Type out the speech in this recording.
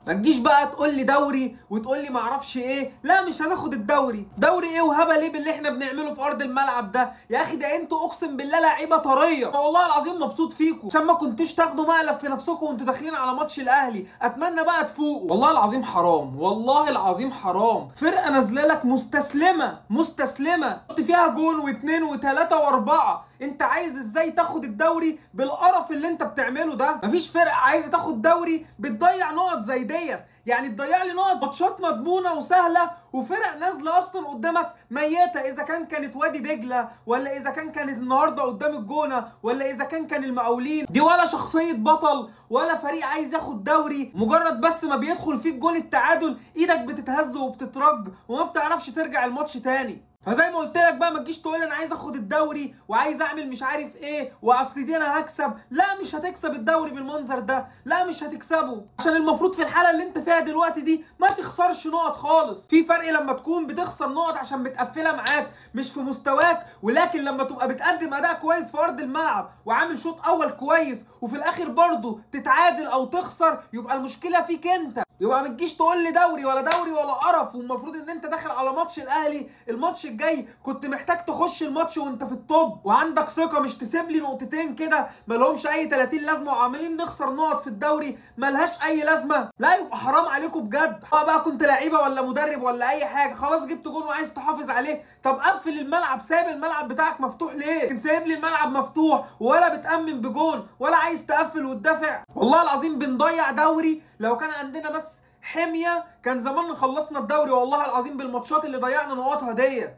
ما تجيش بقى تقول لي دوري وتقول لي ما اعرفش ايه. لا مش هناخد الدوري. دوري ايه وهبل ايه باللي احنا بنعمله في ارض الملعب ده يا اخي؟ ده انتوا اقسم بالله لعيبه طريه، والله العظيم مبسوط فيكم عشان ما كنتوش تاخدوا مقلب في نفسكم وانتوا داخلين على ماتش الاهلي. اتمنى بقى تفوقوا. والله العظيم حرام، والله العظيم حرام. فرقه نازله لك مستسلمه مستسلمه، حط فيها جون واثنين وثلاثه واربعه. انت عايز ازاي تاخد الدوري بالقرف اللي انت بتعمله ده؟ مفيش فرقه عايزه تاخد دوري بتضيع نقط زي ديت. يعني تضيع لي نقط ماتشات مضمونه وسهله وفرق نازله اصلا قدامك ميته، اذا كانت وادي دجله ولا اذا كانت النهارده قدام الجونه ولا اذا كان المقاولين. دي ولا شخصيه بطل ولا فريق عايز ياخد دوري. مجرد بس ما بيدخل فيك جون التعادل ايدك بتتهز وبتترج وما بتعرفش ترجع الماتش تاني. فزي ما قلت لك بقى ما تجيش تقول انا عايز اخد الدوري وعايز اعمل مش عارف ايه واصل دي انا هكسب. لا مش هتكسب الدوري بالمنظر ده، لا مش هتكسبه. عشان المفروض في الحاله اللي انت فيها دلوقتي دي ما تخسرش نقط خالص. في فرق لما تكون بتخسر نقط عشان متقفله معاك مش في مستواك، ولكن لما تبقى بتقدم اداء كويس في ارض الملعب وعامل شوط اول كويس وفي الاخر برضه تتعادل او تخسر، يبقى المشكله فيك انت. يبقى ما تجيش تقول لي دوري ولا قرف. والمفروض ان انت داخل على ماتش الاهلي، الماتش الجاي كنت محتاج تخش الماتش وانت في الطب وعندك ثقه، مش تسيب لي نقطتين كده مالهمش اي 30 لازمه وعاملين نخسر نقط في الدوري مالهاش اي لازمه. لا يبقى حرام عليكم بجد. بقى كنت لعيبه ولا مدرب ولا اي حاجه، خلاص جبت جون وعايز تحافظ عليه، طب قفل الملعب. سايب الملعب بتاعك مفتوح ليه؟ انت سايب لي الملعب مفتوح ولا بتأمن بجون ولا عايز تقفل وتدافع. والله العظيم بنضيع دوري. لو كان عندنا بس حميه كان زمان خلصنا الدوري والله العظيم بالماتشات اللي ضيعنا نقاطها ديت.